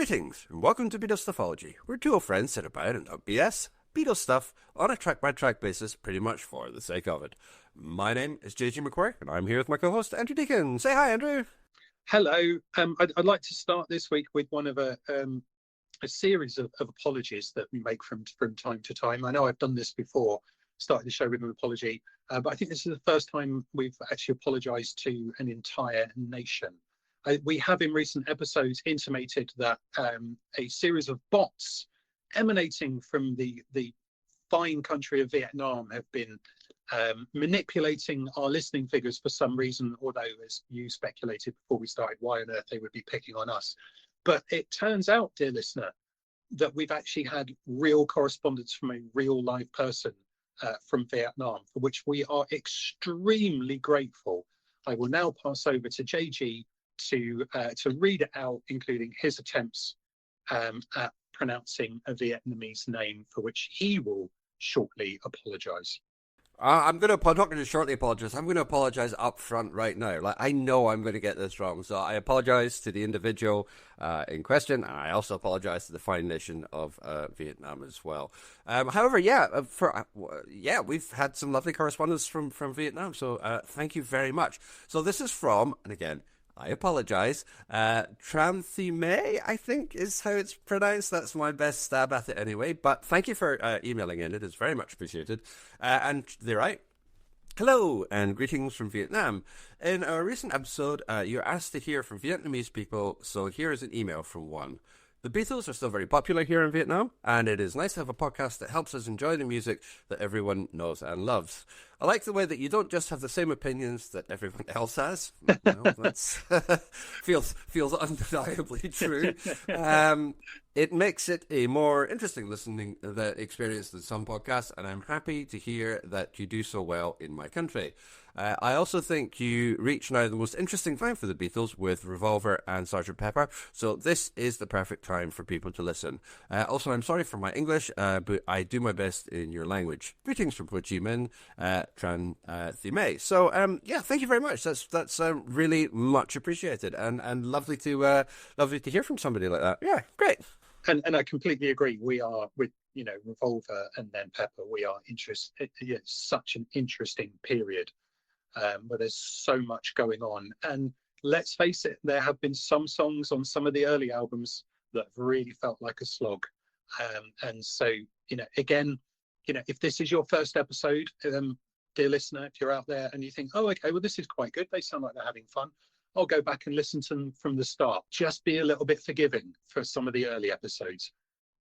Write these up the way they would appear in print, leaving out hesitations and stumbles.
Greetings, and welcome to Stuffology, where two old friends sit about and talk BS, Beatles stuff, on a track-by-track basis, pretty much for the sake of it. My name is McQuarrie, and I'm here with my co-host, Andrew Deacon. Say hi, Andrew. Hello. I'd like to start this week with one of a series of apologies that we make from time to time. I know I've done this before, started the show with an apology, but I think this is the first time we've actually apologised to an entire nation. We have in recent episodes intimated that a series of bots emanating from the fine country of Vietnam have been manipulating our listening figures for some reason, although as you speculated before we started, why on earth they would be picking on us. But it turns out, dear listener, that we've actually had real correspondence from a real live person from Vietnam, for which we are extremely grateful. I will now pass over to JG to read it out, including his attempts at pronouncing a Vietnamese name, for which he will shortly apologise. I'm not going to shortly apologize. I'm going to apologize up front right now. Like, I know I'm going to get this wrong, so I apologize to the individual in question, and I also apologize to the fine nation of Vietnam as well. However, we've had some lovely correspondence from Vietnam, so thank you very much. So this is from, and again, I apologize. Tranthime, I think is how it's pronounced. That's my best stab at it anyway. But thank you for emailing in. It is very much appreciated. And they write, hello and greetings from Vietnam. In our recent episode, you're asked to hear from Vietnamese people, so here is an email from one. The Beatles are still very popular here in Vietnam, and it is nice to have a podcast that helps us enjoy the music that everyone knows and loves. I like the way that you don't just have the same opinions that everyone else has. Well, that's feels undeniably true. It makes it a more interesting listening experience than some podcasts, and I'm happy to hear that you do so well in my country. I also think you reach now the most interesting time for the Beatles with Revolver and Sgt. Pepper, so this is the perfect time for people to listen. Also, I'm sorry for my English, but I do my best in your language. Greetings from Ho Chi Minh, Tran Thime. So, thank you very much. That's really much appreciated, and lovely to hear from somebody like that. Yeah, great. And I completely agree. We are with Revolver and then Pepper. We are interested. It's such an interesting period. Where there's so much going on. And let's face it, there have been some songs on some of the early albums that have really felt like a slog. And so, again, if this is your first episode, dear listener, if you're out there and you think, oh, okay, well, this is quite good. They sound like they're having fun. I'll go back and listen to them from the start. Just be a little bit forgiving for some of the early episodes,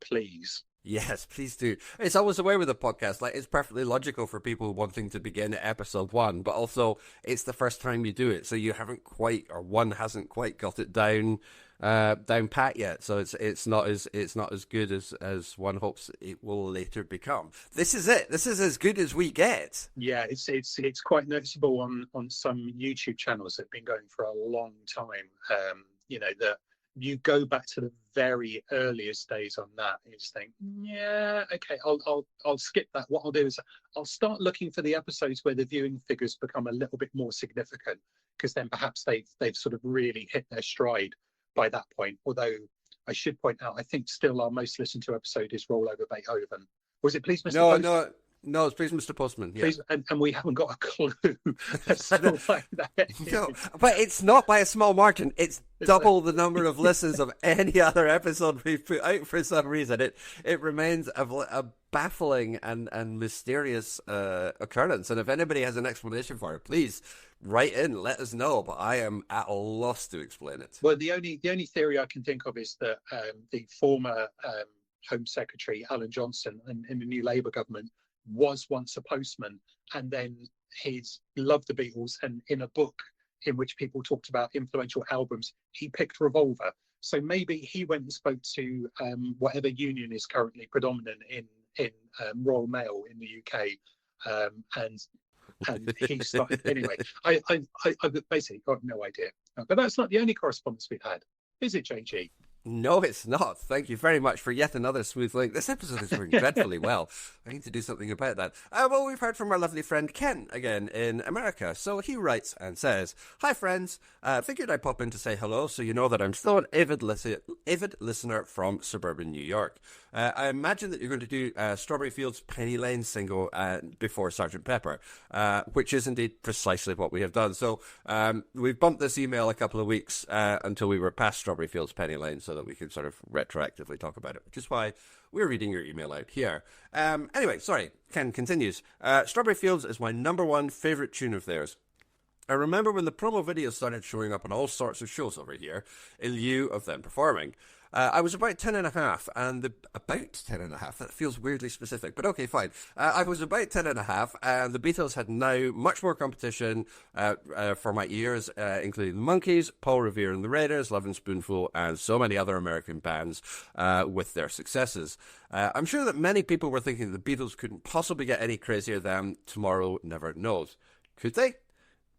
please. Yes, please do. It's always the way with a podcast. Like, it's perfectly logical for people wanting to begin at episode 1, but also it's the first time you do it, so you haven't quite, or one hasn't quite got it down pat yet. So it's not as good as one hopes it will later become. This is it. This is as good as we get. Yeah, it's quite noticeable on some YouTube channels that have been going for a long time. That you go back to the very earliest days on that and you just think, yeah, okay, I'll skip that. What I'll do is I'll start looking for the episodes where the viewing figures become a little bit more significant, because then perhaps they've sort of really hit their stride by that point. Although I should point out, I think still our most listened to episode is Roll Over Beethoven. Was it Please Mr. Postman? No, it's Please Mr. Postman. Yeah. Please, and we haven't got a clue. Like that. No, but it's not by a small margin. It's double the number of listens of any other episode we've put out for some reason. It remains a baffling and mysterious occurrence. And if anybody has an explanation for it, please write in, let us know. But I am at a loss to explain it. Well, the only theory I can think of is that the former Home Secretary Alan Johnson in the new Labour government was once a postman, and then he's loved the Beatles, and in a book in which people talked about influential albums, he picked Revolver. So maybe he went and spoke to whatever union is currently predominant in Royal Mail in the UK, and he started anyway. I basically got no idea, but that's not the only correspondence we've had, is it, JG? No, it's not. Thank you very much for yet another smooth link. This episode is going dreadfully well. I need to do something about that. Well, we've heard from our lovely friend Ken again in America. So he writes and says, "Hi, friends. Figured I'd pop in to say hello so you know that I'm still an avid listener from suburban New York. I imagine that you're going to do Strawberry Fields' Penny Lane single before Sergeant Pepper, which is indeed precisely what we have done. So we've bumped this email a couple of weeks until we were past Strawberry Fields' Penny Lane so that we could sort of retroactively talk about it, which is why we're reading your email out here. Anyway, sorry, Ken continues. Strawberry Fields is my number one favourite tune of theirs. I remember when the promo videos started showing up on all sorts of shows over here in lieu of them performing. I was about 10 and a half, about 10 and a half, that feels weirdly specific, but okay, fine. I was about 10 and a half, and the Beatles had now much more competition for my ears, including the Monkees, Paul Revere and the Raiders, Lovin' Spoonful, and so many other American bands with their successes. I'm sure that many people were thinking the Beatles couldn't possibly get any crazier than Tomorrow Never Knows. Could they?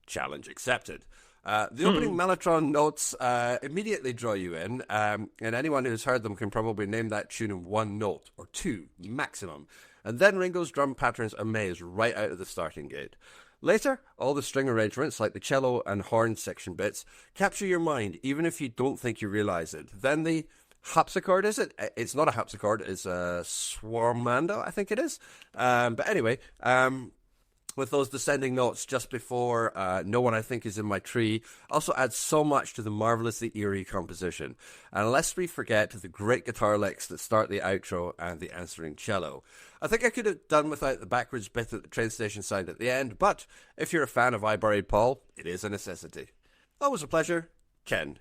Challenge accepted. The opening Mellotron notes immediately draw you in, and anyone who's heard them can probably name that tune in one note, or two, maximum. And then Ringo's drum patterns amaze right out of the starting gate. Later, all the string arrangements, like the cello and horn section bits, capture your mind, even if you don't think you realise it. Then the harpsichord, is it? It's not a harpsichord, it's a swarmando, I think it is. But anyway, with those descending notes just before No One I Think Is in My Tree also adds so much to the marvellously eerie composition. And lest we forget the great guitar licks that start the outro and the answering cello. I think I could have done without the backwards bit at the train station sound at the end, but if you're a fan of I Buried Paul, it is a necessity. Always a pleasure, Ken."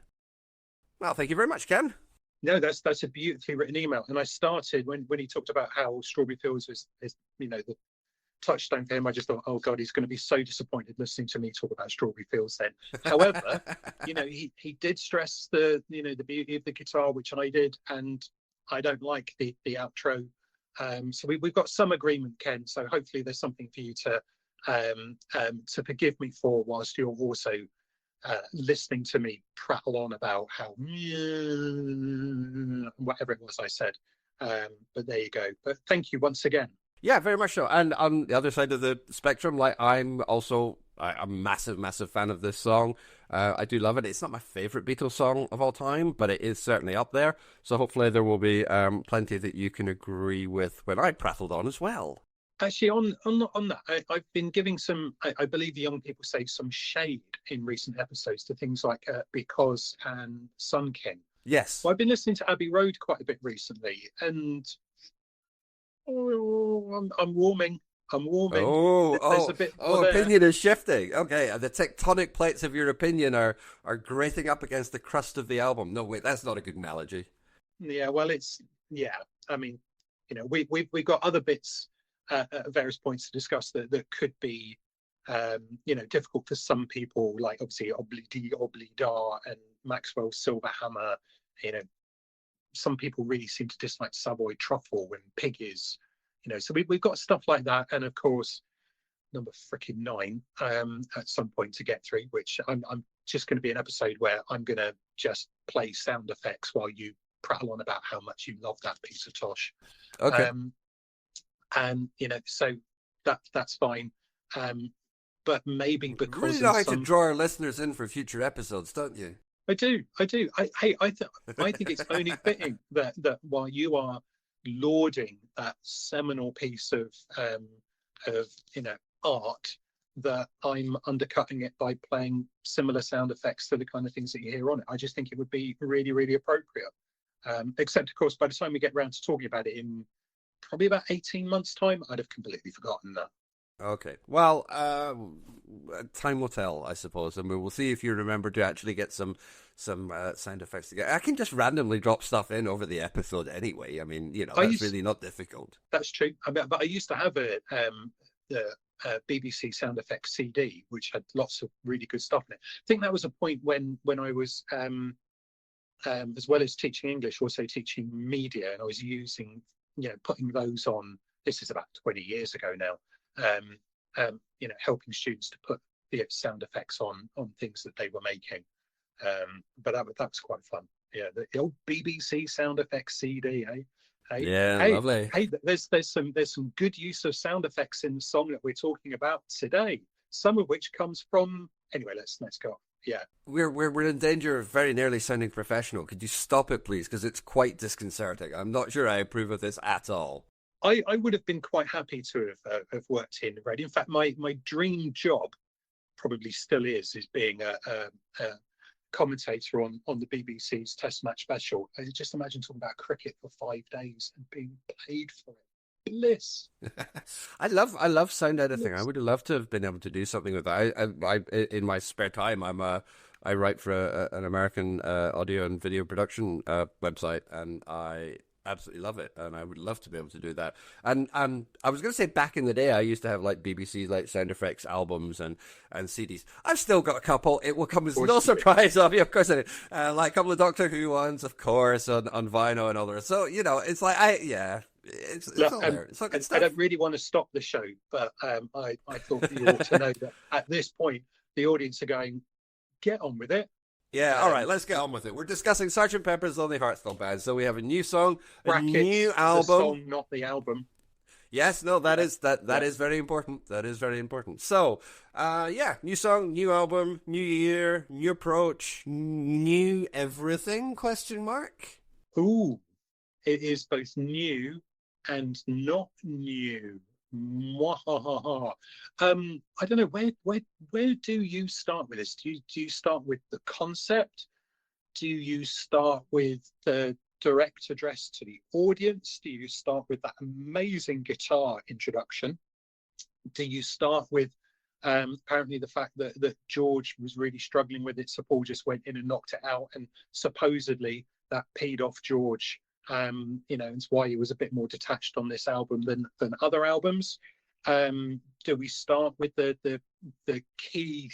Well, thank you very much, Ken. No, that's a beautifully written email. And I started when he talked about how Strawberry Fields is the touchstone for him. I just thought, oh God, he's going to be so disappointed listening to me talk about Strawberry Fields then. However, he did stress the beauty of the guitar, which I did, and I don't like the outro. So we've got some agreement, Ken. So hopefully there's something for you to forgive me for, whilst you're also listening to me prattle on about how whatever it was I said. But there you go. But thank you once again. Yeah, very much so. And on the other side of the spectrum, I'm also a massive fan of this song. I do love it. It's not my favourite Beatles song of all time, but it is certainly up there. So hopefully there will be plenty that you can agree with when I prattled on as well. Actually, on that, I've been giving some, I believe the young people say, some shade in recent episodes to things like Because and Sun King. Yes. Well, I've been listening to Abbey Road quite a bit recently, and I'm warming. There's a bit opinion is shifting. Okay, the tectonic plates of your opinion are grating up against the crust of the album. No, wait, that's not a good analogy. Yeah, well, I mean, we've got other bits at various points to discuss that could be, difficult for some people, like obviously Obli Da and Maxwell's Silver Hammer. Some people really seem to dislike Savoy Truffle and Piggies. So we've got stuff like that, and of course number freaking 9 at some point to get through, which I'm just going to be an episode where I'm going to just play sound effects while you prattle on about how much you love that piece of tosh. Okay. And so that's fine. But maybe because you really know how to draw our listeners in for future episodes, don't you? I do. I think it's only fitting that while you are lauding that seminal piece of art, that I'm undercutting it by playing similar sound effects to the kind of things that you hear on it. I just think it would be really, really appropriate. Except, of course, by the time we get around to talking about it in probably about 18 months' time, I'd have completely forgotten that. Okay. Well, time will tell, I suppose, and we will see if you remember to actually get some sound effects together. I can just randomly drop stuff in over the episode anyway. I mean, that's really not difficult. That's true. But I used to have the BBC sound effects CD, which had lots of really good stuff in it. I think that was a point when I was, as well as teaching English, also teaching media, and I was using, putting those on. This is about 20 years ago now. Helping students to put the sound effects on things that they were making. But that was quite fun. Yeah, the old BBC sound effects CD, eh? Hey, Yeah, hey, lovely. hey, there's some good use of sound effects in the song that we're talking about today. Some of which comes from anyway. Let's go. Yeah, We're in danger of very nearly sounding professional. Could you stop it, please? Because it's quite disconcerting. I'm not sure I approve of this at all. I would have been quite happy to have worked in radio. In fact, my dream job probably still is being a commentator on the BBC's Test Match Special. I just imagine talking about cricket for 5 days and being paid for it. Bliss. I love sound editing. I Bliss. would have loved to have been able to do something with that. I in my spare time, I write for an American audio and video production website, and I absolutely love it, and I would love to be able to do that. And I was going to say back in the day, I used to have like BBC like sound effects albums and CDs. I've still got a couple. It will come as no surprise of you, of course. I did. Like a couple of Doctor Who ones, of course, on vinyl and all the rest. So it's like it's Look, all there. It's all good I stuff. don't really want to stop the show, but I thought you ought to know that at this point, the audience are going, get on with it. Yeah, all right, let's get on with it. We're discussing Sergeant Pepper's Lonely Hearts Club Band. So we have a new song, a new album. The song, not the album. Yes, no, that is very important. That is very important. So, new song, new album, new year, new approach, new everything? Question mark. Ooh, it is both new and not new. Mwahaha. I don't know where do you start with this? Do you start with the concept? Do you start with the direct address to the audience? Do you start with that amazing guitar introduction? Do you start with apparently the fact that George was really struggling with it, so Paul just went in and knocked it out, and supposedly that peed off George. It's why he was a bit more detached on this album than other albums. Do we start with the key,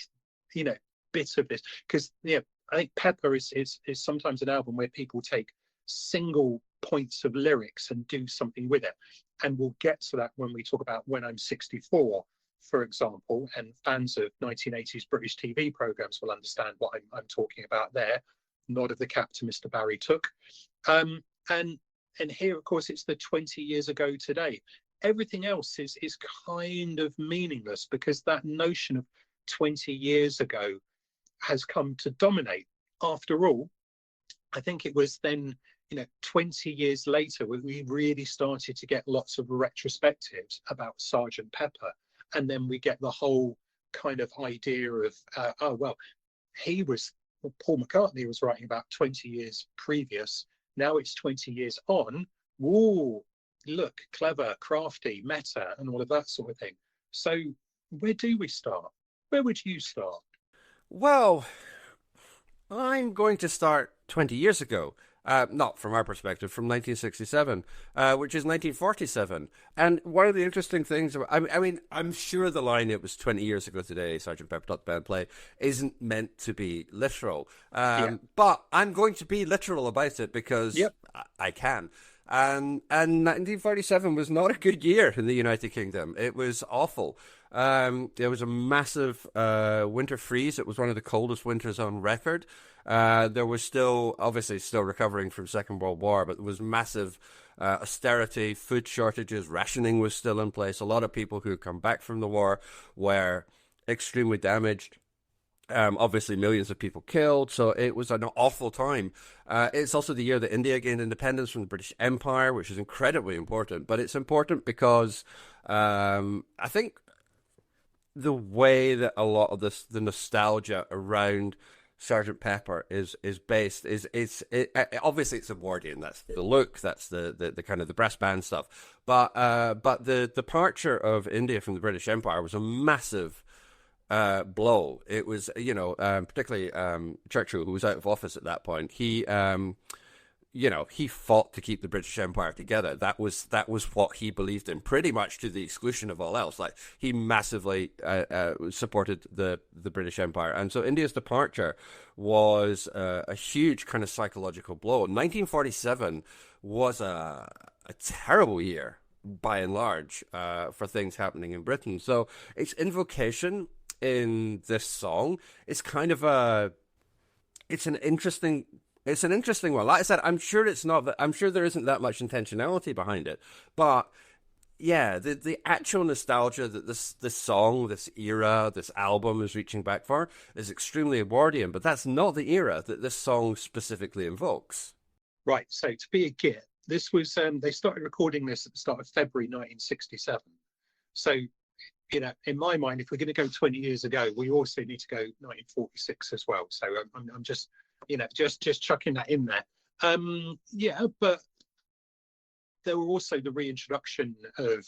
bit of this? Because I think Pepper is sometimes an album where people take single points of lyrics and do something with it, and we'll get to that when we talk about When I'm 64, for example. And fans of 1980s British TV programs will understand what I'm talking about there. Nod of the cap to Mr. Barry Took. And here, of course, it's the 20 years ago today. Everything else is kind of meaningless, because that notion of 20 years ago has come to dominate. After all, I think it was then, 20 years later, when we really started to get lots of retrospectives about Sergeant Pepper. And then we get the whole kind of idea of, Paul McCartney was writing about 20 years previous. Now it's 20 years on. Whoa, look, clever, crafty, meta, and all of that sort of thing. So where do we start? Where would you start? Well, I'm going to start 20 years ago. Not from our perspective, from 1967, which is 1947. And one of the interesting things, I'm sure the line "it was 20 years ago today, Sergeant Pepper Dot Band Play" isn't meant to be literal. But I'm going to be literal about it because I can. And 1947 was not a good year in the United Kingdom. It was awful. There was a massive winter freeze. It was one of the coldest winters on record. There was still recovering from Second World War, but there was massive austerity, food shortages, rationing was still in place. A lot of people who had come back from the war were extremely damaged. Obviously, millions of people killed, so it was an awful time. It's also the year that India gained independence from the British Empire, which is incredibly important. But it's important because I think the way that a lot of the nostalgia around Sergeant Pepper is based obviously it's Edwardian. That's the look, that's the kind of the brass band stuff. But the departure of India from the British Empire was a massive blow. It was, particularly Churchill, who was out of office at that point. He fought to keep the British Empire together. That was what he believed in, pretty much to the exclusion of all else. Like, he massively supported the British Empire, and so India's departure was a huge kind of psychological blow. 1947 was a terrible year by and large for things happening in Britain. So its invocation in this song is kind of it's an interesting It's an interesting one. Like I said, I'm sure it's not that. I'm sure there isn't that much intentionality behind it, but yeah, the actual nostalgia that this song, this era, this album is reaching back for is extremely Edwardian. But that's not the era that this song specifically invokes. Right. So to be a git, this was they started recording this at the start of February 1967. So in my mind, if we're going to go 20 years ago, we also need to go 1946 as well. So I'm just just chucking that in there. Yeah, but there were also the reintroduction of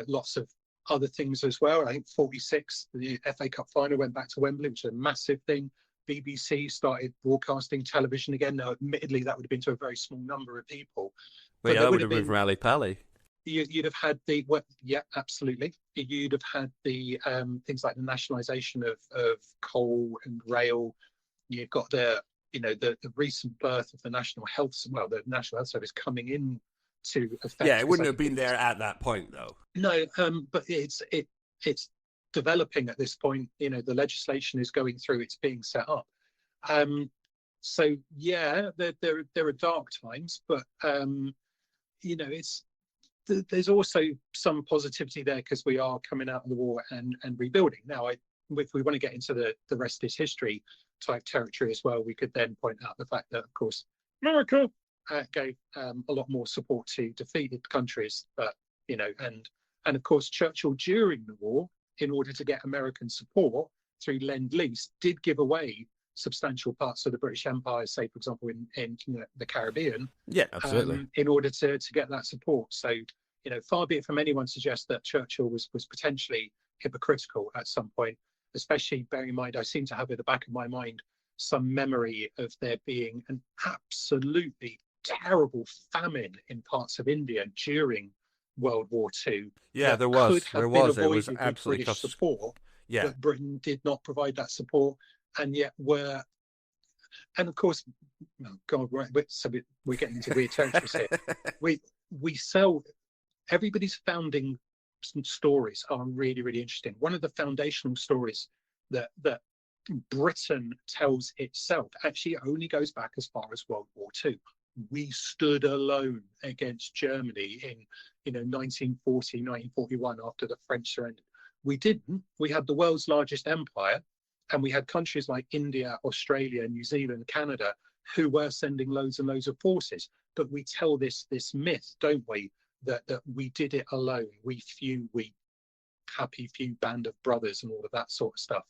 lots of other things as well. I think 46, the FA Cup final went back to Wembley, which is a massive thing. BBC started broadcasting television again. Now, admittedly, that would have been to a very small number of people. But yeah, that would have been from Ali Pali. You'd have had yeah, absolutely. You'd have had the things like the nationalisation of coal and rail. You've got the recent birth of the National Health Service coming in to effect. Yeah, it wouldn't have been there at that point, though. No, but it's developing at this point. The legislation is going through; it's being set up. So yeah, there are dark times, but there's also some positivity there because we are coming out of the war and rebuilding. Now, if we want to get into the rest is history type territory as well, we could then point out the fact that, of course, America gave a lot more support to defeated countries, but and of course Churchill during the war, in order to get American support through Lend-Lease, did give away substantial parts of the British Empire, say for example in the Caribbean, yeah, absolutely, in order to get that support. So far be it from anyone to suggest that Churchill was potentially hypocritical at some point, especially bearing in mind I seem to have at the back of my mind some memory of there being an absolutely terrible famine in parts of India during World War II. Yeah, there was. It was absolutely British support. Yeah, but Britain did not provide that support, and yet and of course, oh God, we're getting into weird territories here. We sell everybody's founding stories are really, really interesting. One of the foundational stories that Britain tells itself actually only goes back as far as World War II. We stood alone against Germany in 1940, 1941 after the French surrendered. We didn't. We had the world's largest empire, and we had countries like India, Australia, New Zealand, Canada, who were sending loads and loads of forces. But we tell this myth, don't we, that we did it alone. We happy few band of brothers and all of that sort of stuff.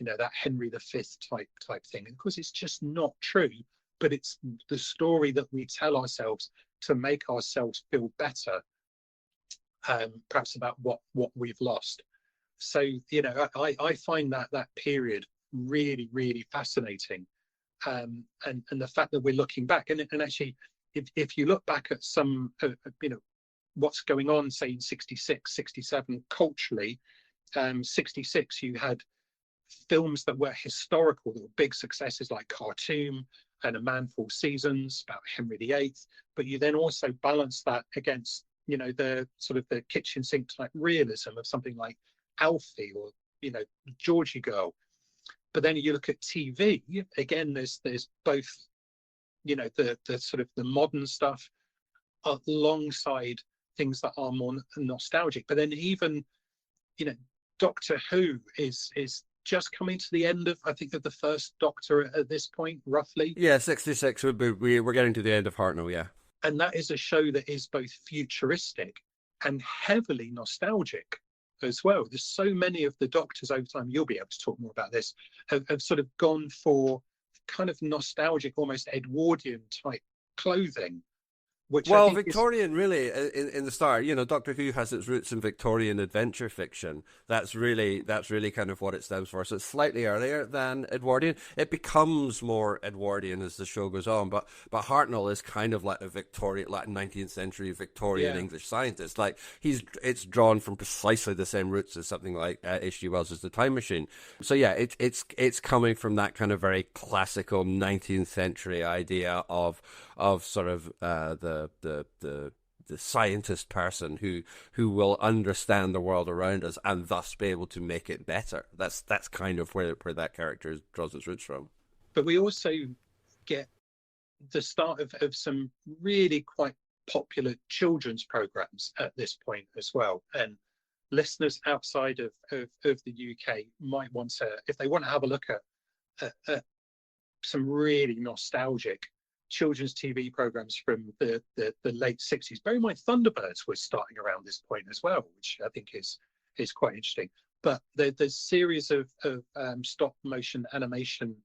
That Henry V type thing. And of course, it's just not true. But it's the story that we tell ourselves to make ourselves feel better, perhaps about what we've lost. So I find that period really, really fascinating, and the fact that we're looking back and actually, if you look back at some what's going on, say in 66, 67 culturally, 66 you had films that were historical, that were big successes like Khartoum and A Man for All Seasons about Henry VIII, but you then also balance that against the sort of the kitchen sink type realism of something like Alfie or Georgie Girl. But then you look at TV again, there's both the sort of the modern stuff alongside things that are more nostalgic. But then even Doctor Who is just coming to the end of, I think, of the first Doctor at this point, roughly. Yeah, 66 would be, we're getting to the end of Hartnell, yeah. And that is a show that is both futuristic and heavily nostalgic as well. There's so many of the Doctors over time, you'll be able to talk more about this, have sort of gone for kind of nostalgic, almost Edwardian type clothing. Which Victorian really in the start, Doctor Who has its roots in Victorian adventure fiction. That's really kind of what it stands for. So it's slightly earlier than Edwardian. It becomes more Edwardian as the show goes on. But Hartnell is kind of like a Victorian, like 19th century Victorian English scientist. Like it's drawn from precisely the same roots as something like H.G. Wells' The Time Machine. So yeah, it's coming from that kind of very classical 19th century idea of sort of the scientist person who will understand the world around us and thus be able to make it better. That's kind of where that character draws its roots from. But we also get the start of some really quite popular children's programs at this point as well. And listeners outside of the UK might want to, if they want to have a look at some really nostalgic children's TV programs from the late 60s. Bear in mind, Thunderbirds was starting around this point as well, which I think is quite interesting. But there's a series of stop motion animation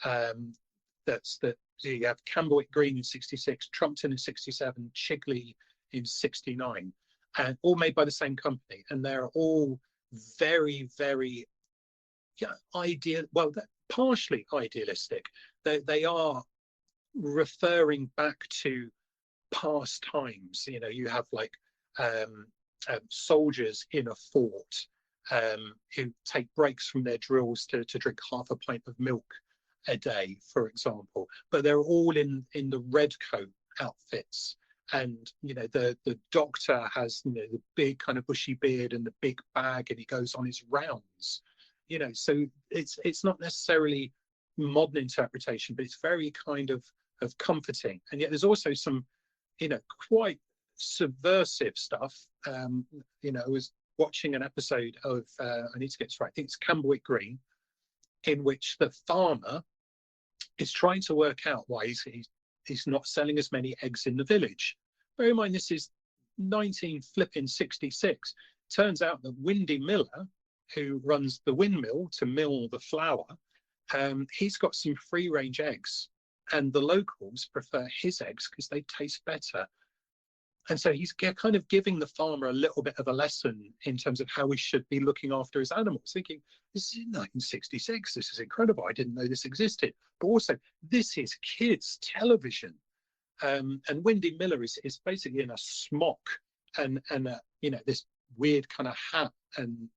that you have Camberwick Green in 66, Trumpton in 67, Chigley in 69, and all made by the same company. And they're all very, very ideal. Well, they're partially idealistic. They are referring back to past times. You know, you have like soldiers in a fort who take breaks from their drills to drink half a pint of milk a day, for example. But they're all in the red coat outfits. And you know, the doctor has, you know, the big kind of bushy beard and the big bag, and he goes on his rounds. You know, so it's not necessarily modern interpretation, but it's very kind of comforting. And yet there's also some, you know, quite subversive stuff. You know, I was watching an episode of I need to get this right, I think it's Camberwick Green, in which the farmer is trying to work out why he's not selling as many eggs in the village. Bear in mind, this is 1966. Turns out that Windy Miller, who runs the windmill to mill the flour, he's got some free range eggs, and the locals prefer his eggs because they taste better. And so he's kind of giving the farmer a little bit of a lesson in terms of how he should be looking after his animals, thinking, this is 1966, this is incredible, I didn't know this existed. But also, this is kids' television. And Windy Miller is basically in a smock and you know, this weird kind of hat. And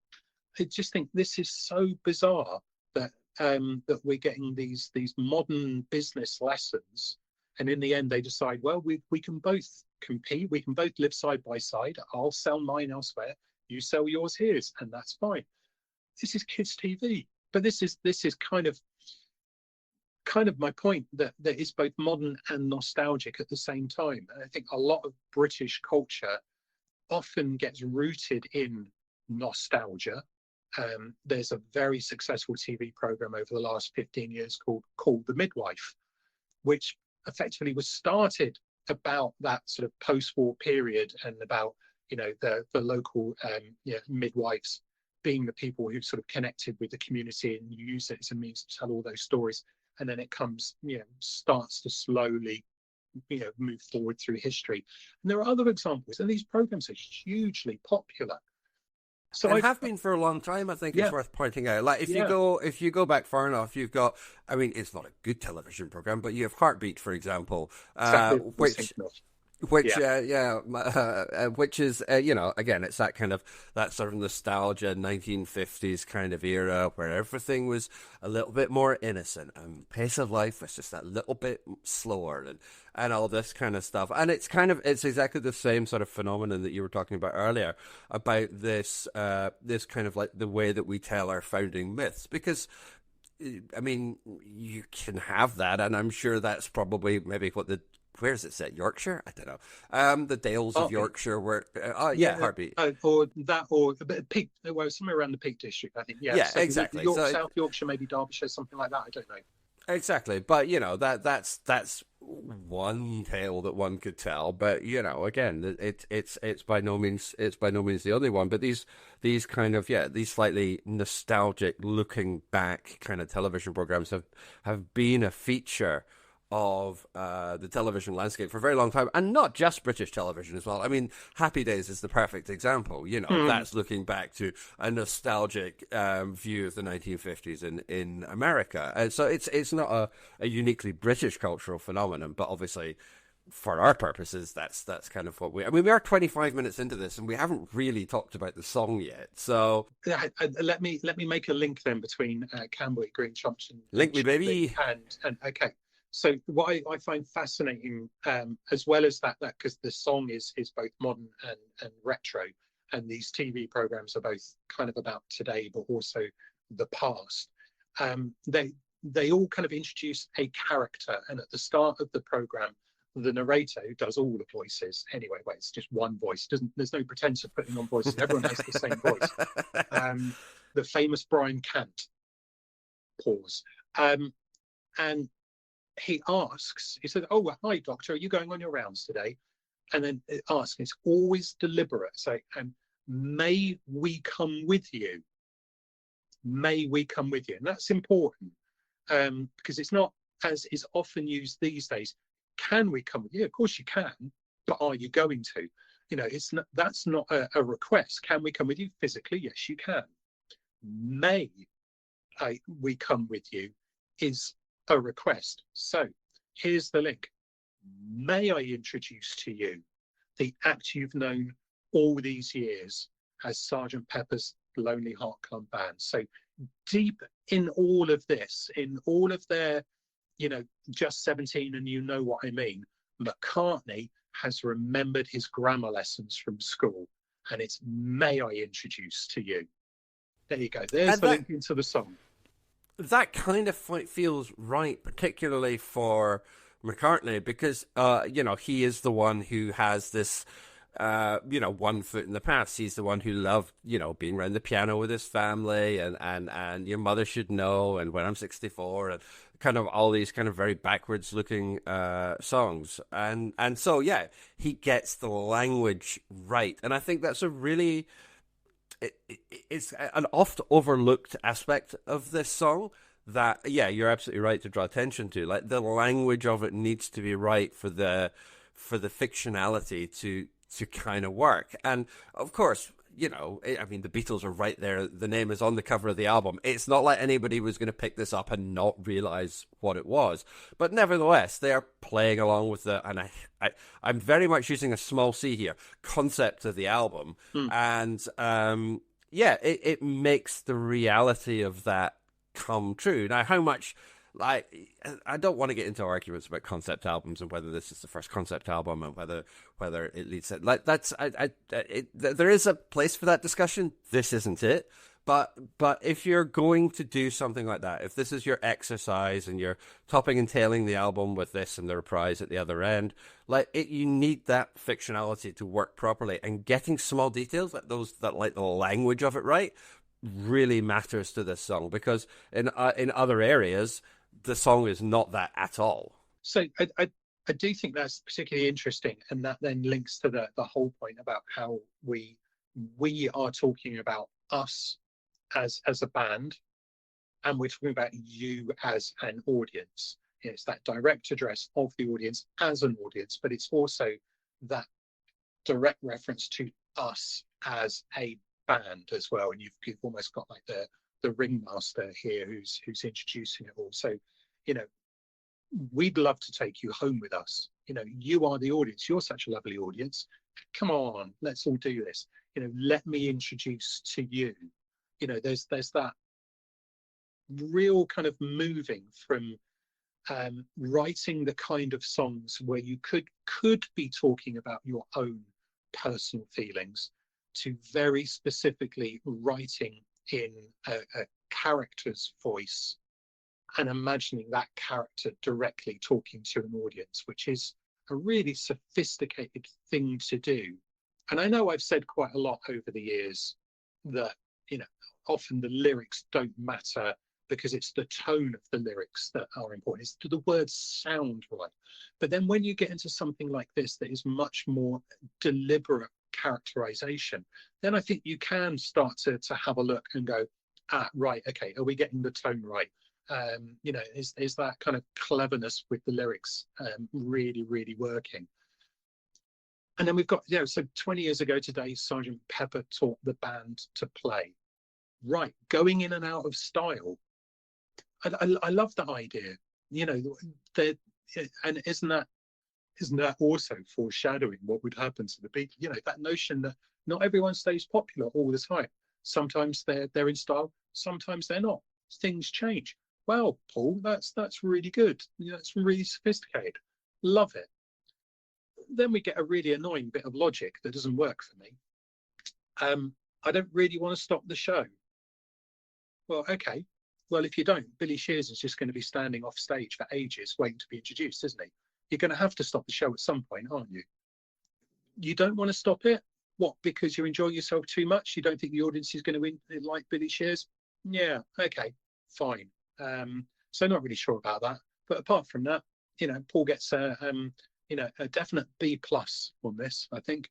I just think this is so bizarre that that we're getting these modern business lessons, and in the end they decide, well, we can both compete, we can both live side by side. I'll sell mine elsewhere, you sell yours here, and that's fine. This is kids' TV, but this is kind of my point, that is both modern and nostalgic at the same time. And I think a lot of British culture often gets rooted in nostalgia. There's a very successful TV program over the last 15 years called The Midwife, which effectively was started about that sort of post-war period, and about, you know, the local midwives being the people who sort of connected with the community and use it as a means to tell all those stories. And then it comes, you know, starts to slowly, you know, move forward through history. And there are other examples, and these programs are hugely popular. So I have been for a long time. I think it's worth pointing out. Like if you go back far enough, you've got, I mean, it's not a good television program, but you have Heartbeat, for example, which is you know, again, it's that sort of nostalgia 1950s kind of era where everything was a little bit more innocent and pace of life was just that little bit slower, and all this kind of stuff. And it's exactly the same sort of phenomenon that you were talking about earlier, about this kind of like the way that we tell our founding myths, because I mean, you can have that, and I'm sure that's probably maybe what where is it set? Yorkshire? I don't know. The Dales of Yorkshire, where Heartbeat, or a bit of Peak, well, somewhere around the Peak District, I think. Yeah, so exactly. South Yorkshire, maybe Derbyshire, something like that. I don't know. Exactly, but you know, that's one tale that one could tell. But you know, again, it's by no means the only one. But these kind of these slightly nostalgic looking back kind of television programs have been a feature of the television landscape for a very long time, and not just British television as well. I mean, Happy Days is the perfect example. You know, that's looking back to a nostalgic view of the 1950s in America. And so it's not a uniquely British cultural phenomenon, but obviously, for our purposes, that's kind of what we are 25 minutes into this, and we haven't really talked about the song yet. So let me make a link then between Camberwick Green, Trumpton, link me, baby, and okay. So what I find fascinating, as well as that because the song is both modern and retro, and these TV programs are both kind of about today, but also the past. they all kind of introduce a character, and at the start of the program, the narrator, who does all the voices anyway, well, it's just one voice, there's no pretense of putting on voices, everyone has the same voice. The famous Brian Cant, pause, and he said, oh, hi doctor, are you going on your rounds today? And then it asks, it's always deliberate, say, may we come with you? May we come with you? And that's important, because it's not, as is often used these days, can we come with you? Of course you can, but are you going to? You know, that's not a request. Can we come with you physically? Yes, you can. May we come with you is a request. So here's the link. May I introduce to you the act you've known all these years as Sergeant Pepper's Lonely Heart Club Band. So deep in all of this, in all of their, you know, just 17 and you know what I mean, McCartney has remembered his grammar lessons from school, and it's may I introduce to you. There you go. There's the link into the song. That kind of feels right, particularly for McCartney, because, you know, he is the one who has this, you know, one foot in the past. He's the one who loved, you know, being around the piano with his family and Your Mother Should Know and When I'm 64 and kind of all these kind of very backwards looking songs. And so, yeah, he gets the language right. And I think that's a really... It's an oft overlooked aspect of this song that, yeah, you're absolutely right to draw attention to. Like, the language of it needs to be right for the fictionality to kind of work. And of course, you know, I mean, the Beatles are right there. The name is on the cover of the album. It's not like anybody was going to pick this up and not realize what it was. But nevertheless, they are playing along with the, and I'm very much using a small c here, concept of the album. And yeah, it makes the reality of that come true. Now, how much... Like, I don't want to get into arguments about concept albums and whether this is the first concept album and whether it leads to, like, that's there is a place for that discussion. This isn't it, but if you're going to do something like that, if this is your exercise and you're topping and tailing the album with this and the reprise at the other end, like you need that fictionality to work properly, and getting small details like those, that like the language of it right, really matters to this song, because in other areas the song is not that at all. So I do think that's particularly interesting, and that then links to the whole point about how we are talking about us as a band, and we're talking about you as an audience. It's that direct address of the audience as an audience, but it's also that direct reference to us as a band as well. And you've almost got like the ringmaster here who's introducing it all. So, you know, we'd love to take you home with us. You know, you are the audience. You're such a lovely audience. Come on, let's all do this. You know, let me introduce to you. You know, there's that real kind of moving from writing the kind of songs where you could be talking about your own personal feelings, to very specifically writing in a character's voice and imagining that character directly talking to an audience, which is a really sophisticated thing to do. And I know I've said quite a lot over the years that, you know, often the lyrics don't matter because it's the tone of the lyrics that are important. It's, do the words sound right? But then when you get into something like this that is much more deliberate characterization, then I think you can start to have a look and go, right, okay, are we getting the tone right? You know, is that kind of cleverness with the lyrics really, really working? And then we've got, you know, so 20 years ago today, Sergeant Pepper taught the band to play. Right, going in and out of style. I love that idea. You know, and isn't that also foreshadowing what would happen to the Beatles? You know, that notion that not everyone stays popular all the time. Sometimes they're in style, sometimes they're not. Things change. Wow, Paul, that's really good. You know, it's really sophisticated. Love it. Then we get a really annoying bit of logic that doesn't work for me. I don't really want to stop the show. Well, okay. Well, if you don't, Billy Shears is just going to be standing off stage for ages waiting to be introduced, isn't he? You're going to have to stop the show at some point, aren't you? You don't want to stop it? What, because you're enjoying yourself too much? You don't think the audience is going to like Billy Shears? Yeah, okay, fine. So not really sure about that. But apart from that, Paul gets a definite B plus on this, I think.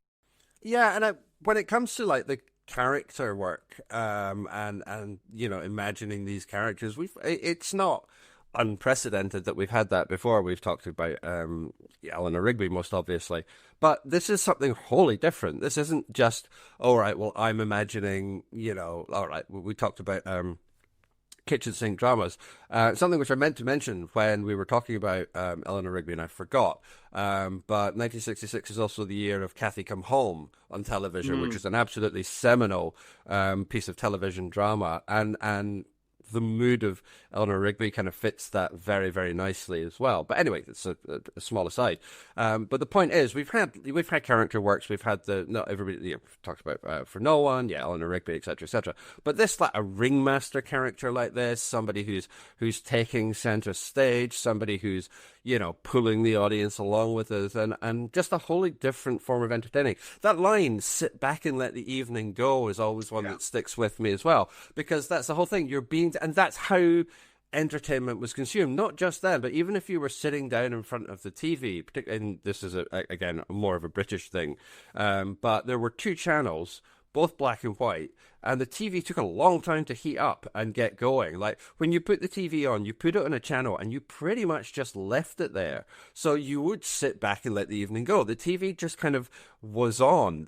Yeah, and when it comes to like the character work, and imagining these characters, it's not unprecedented that we've had that before. We've talked about Eleanor Rigby, most obviously, but this is something wholly different. This isn't just, all right, well, I'm imagining, all right, we talked about kitchen sink dramas. Something which I meant to mention when we were talking about Eleanor Rigby, and I forgot. But 1966 is also the year of Kathy Come Home on television, which is an absolutely seminal piece of television drama, and the mood of Eleanor Rigby kind of fits that very, very nicely as well. But anyway, it's a small aside. But the point is, we've had character works. We've had not everybody we've talked about For No One, Eleanor Rigby, etc., etc. But this, like a ringmaster character like this, somebody who's taking center stage, somebody who's pulling the audience along with us, and just a wholly different form of entertaining. That line, "Sit back and let the evening go," is always one that sticks with me as well, because that's the whole thing. And that's how entertainment was consumed, not just then, but even if you were sitting down in front of the TV, and this is, again, more of a British thing, but there were two channels, both black and white, and the TV took a long time to heat up and get going. Like, when you put the TV on, you put it on a channel, and you pretty much just left it there. So you would sit back and let the evening go. The TV just kind of was on.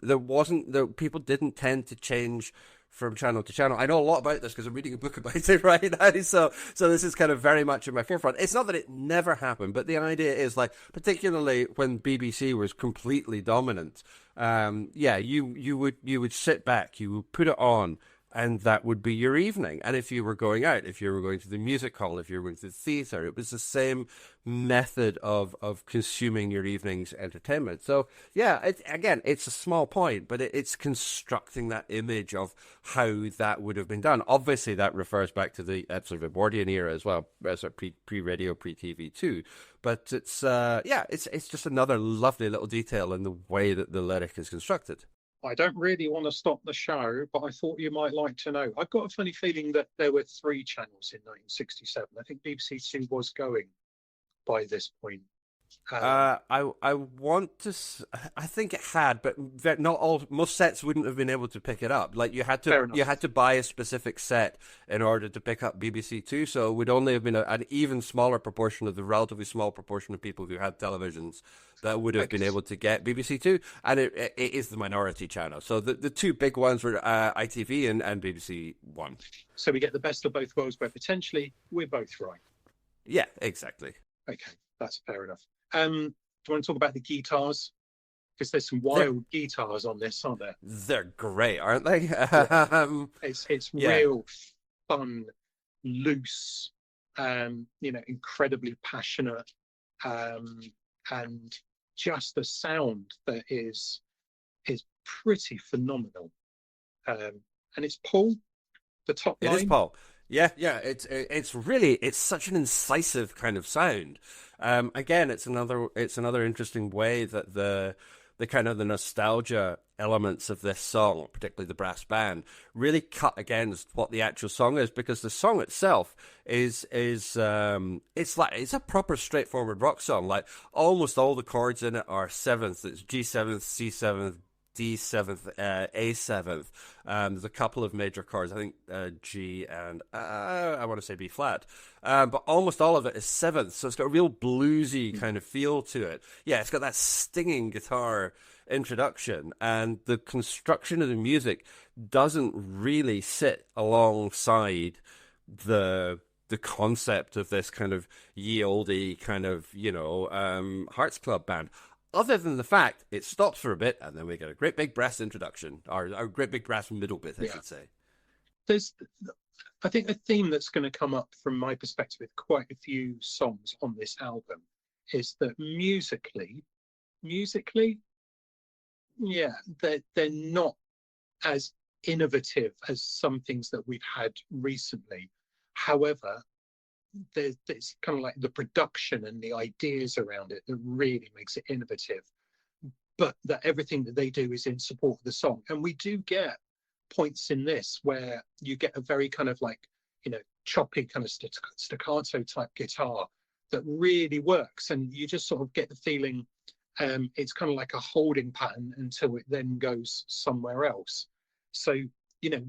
People didn't tend to change from channel to channel. I know a lot about this because I'm reading a book about it right now, so this is kind of very much in my forefront. It's not that it never happened, but the idea is, like, particularly when BBC was completely dominant, you would sit back, you would put it on, and that would be your evening. And if you were going out, if you were going to the music hall, if you were going to the theatre, it was the same method of consuming your evening's entertainment. So, it's a small point, but it's constructing that image of how that would have been done. Obviously, that refers back to the sort of Edwardian era as well, sort of pre-radio, pre-TV too. But it's just another lovely little detail in the way that the lyric is constructed. I don't really want to stop the show, but I thought you might like to know. I've got a funny feeling that there were 3 channels in 1967. I think BBC Two was going by this point. I want to. I think it had, but not all. Most sets wouldn't have been able to pick it up. Like, you had to buy a specific set in order to pick up BBC Two. So it would only have been an even smaller proportion of the relatively small proportion of people who had televisions that would have been able to get BBC Two, and it is the minority channel. So the two big ones were ITV and BBC One. So we get the best of both worlds, where potentially we're both right. Yeah, exactly. Okay, that's fair enough. Do you want to talk about the guitars? Because there's some wild guitars on this, aren't there? They're great, aren't they? It's real fun, loose, incredibly passionate, and just the sound that is pretty phenomenal. And it's Paul, the top line. It is Paul. Yeah. It's really such an incisive kind of sound. Again, it's another interesting way that the kind of the nostalgia elements of this song, particularly the brass band, really cut against what the actual song is, because the song itself is it's a proper straightforward rock song. Like, almost all the chords in it are sevenths. It's G7th, C7th, D7th, A7th. There's a couple of major chords, I think G and I want to say B flat, but almost all of it is sevenths, so it's got a real bluesy kind of feel to it. Yeah, it's got that stinging guitar introduction, and the construction of the music doesn't really sit alongside the concept of this kind of ye olde kind of Hearts Club band. Other than the fact it stops for a bit, and then we get a great big brass introduction, or a great big brass middle bit, I should say. There's, I think, a theme that's going to come up from my perspective with quite a few songs on this album is that musically, they're not as innovative as some things that we've had recently. However, it's kind of like the production and the ideas around it that really makes it innovative, but that everything that they do is in support of the song. And we do get points in this where you get a very kind of like, choppy kind of staccato type guitar that really works, and you just sort of get the feeling it's kind of like a holding pattern until it then goes somewhere else. So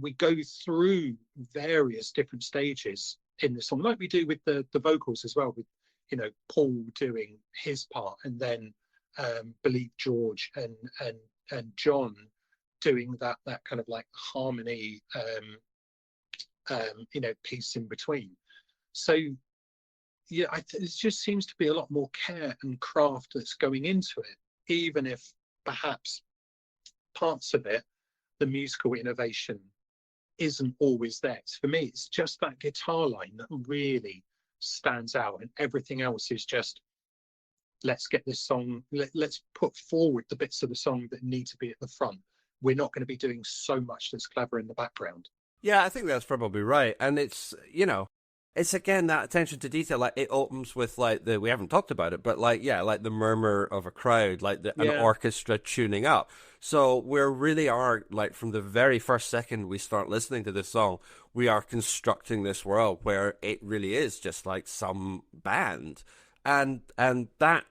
we go through various different stages in the song, like we do with the vocals as well, with Paul doing his part, and then believe George and John doing that kind of like harmony piece in between. So it just seems to be a lot more care and craft that's going into it, even if perhaps parts of it, the musical innovation isn't always there. For me, it's just that guitar line that really stands out, and everything else is just, let's get this song, let's put forward the bits of the song that need to be at the front. We're not going to be doing so much that's clever in the background. Yeah, I think that's probably right. And it's, it's again that attention to detail. Like it opens with like we haven't talked about it, but like the murmur of a crowd, like an orchestra tuning up. So we really are, like, from the very first second we start listening to this song, we are constructing this world where it really is just like some band, and that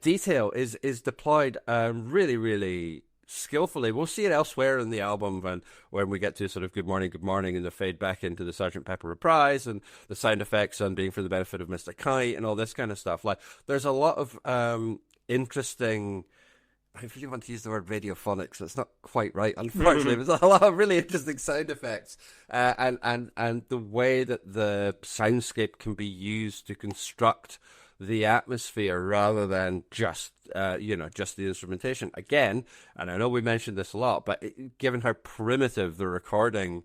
detail is deployed really, really skillfully. We'll see it elsewhere in the album when we get to sort of good morning and the fade back into the Sgt. Pepper reprise and the sound effects on Being for the Benefit of Mr. Kite and all this kind of stuff. Like there's a lot of interesting, I really want to use the word radiophonics, it's not quite right, unfortunately. There's a lot of really interesting sound effects and the way that the soundscape can be used to construct the atmosphere rather than just just the instrumentation again. And I know we mentioned this a lot, but given how primitive the recording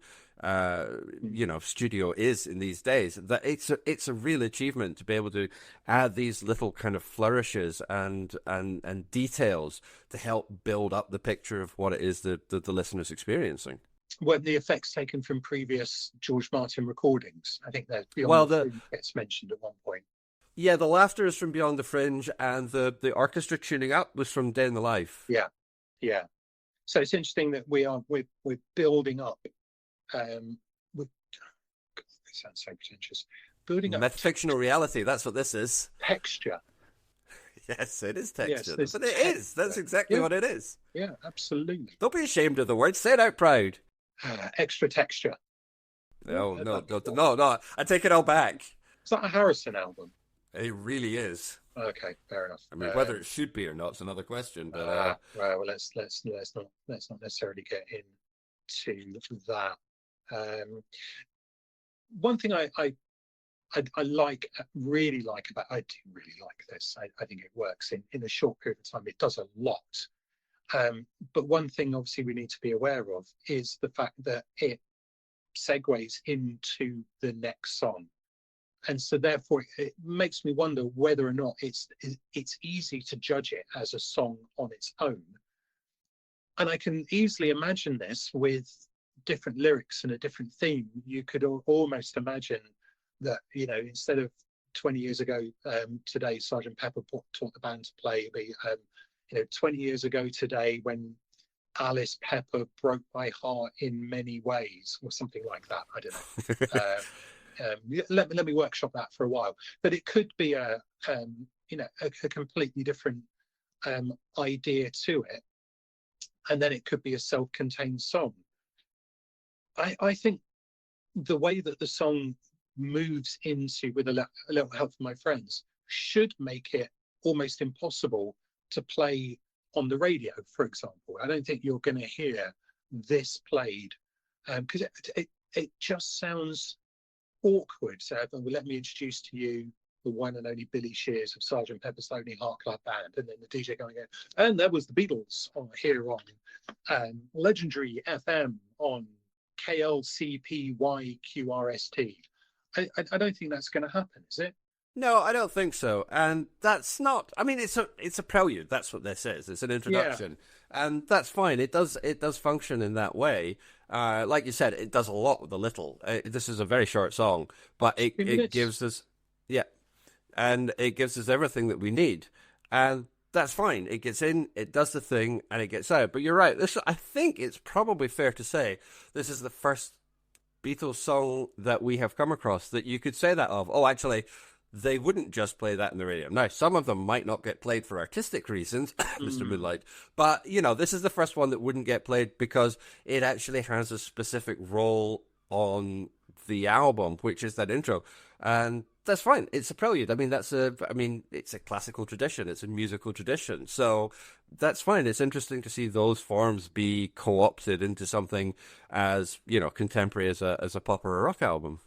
studio is in these days, that it's a real achievement to be able to add these little kind of flourishes and details to help build up the picture of what it is that the listener's experiencing. Well, the effects taken from previous George Martin recordings, I think that Beyond the Fringe gets mentioned at one point. Yeah, the laughter is from Beyond the Fringe, and the orchestra tuning up was from Day in the Life. Yeah. So it's interesting that we're building up. It sounds so pretentious. Building up metafictional reality. That's what this is. Texture. Yes, it is texture. Yes, but it is. That's exactly what it is. Yeah, absolutely. Don't be ashamed of the word. Say it out proud. Extra texture. No. I take it all back. Is that a Harrison album? It really is. Okay, fair enough. I mean, whether it should be or not is another question. But well, let's not necessarily get into that. One thing I really like about, I do really like this. I think it works in a short period of time. It does a lot. But one thing obviously we need to be aware of is the fact that it segues into the next song. And so therefore it makes me wonder whether or not it's easy to judge it as a song on its own. And I can easily imagine this with different lyrics and a different theme. You could almost imagine that, instead of 20 years ago, today, Sgt. Pepper taught the band to play, be 20 years ago today when Alice Pepper broke my heart in many ways, or something like that. I don't know. Let me workshop that for a while. But it could be a completely different idea to it, and then it could be a self-contained song. I think the way that the song moves into With a Little Help from My Friends should make it almost impossible to play on the radio, for example. I don't think you're going to hear this played because it just sounds awkward. So let me introduce to you the one and only Billy Shears of Sgt. Pepper's Lonely Heart Club Band, and then the DJ going in, and there was the Beatles here on legendary FM on KLCPYQRST. I don't think that's going to happen, is it? No, I don't think so. And that's not, I mean, it's a prelude. That's what this is. It's an introduction. and that's fine. It does function in that way. Like you said, it does a lot with a little. This is a very short song, but it gives us, yeah, and it gives us everything that we need, and that's fine. It gets in, it does the thing, and it gets out. But you're right. I think it's probably fair to say this is the first Beatles song that we have come across that you could say that of. Oh, actually, they wouldn't just play that in the radio. Now, some of them might not get played for artistic reasons, Mr. Moonlight, but, this is the first one that wouldn't get played because it actually has a specific role on the album, which is that intro. And that's fine. It's a prelude. I mean, it's a classical tradition. It's a musical tradition. So that's fine. It's interesting to see those forms be co-opted into something as, contemporary as a pop or a rock album.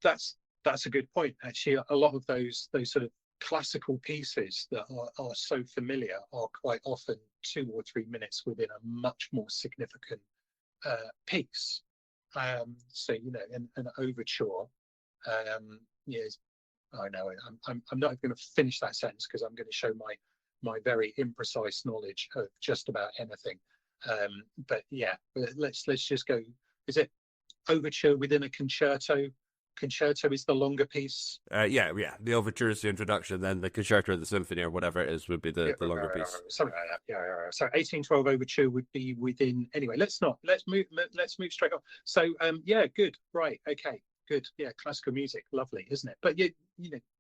That's a good point. Actually, a lot of those sort of classical pieces that are so familiar are quite often 2 or 3 minutes within a much more significant piece. So an overture. Yes, I know. I'm not going to finish that sentence because I'm going to show my very imprecise knowledge of just about anything. But yeah, let's just go. Is it overture within a concerto? Concerto is the longer piece. Yeah. The overture is the introduction, then the concerto or the symphony or whatever it is would be the longer piece. Something like that. Yeah. So 1812 overture would be within. Anyway, let's move straight on. So good. Right. Okay. Good. Yeah. Classical music, lovely, isn't it? But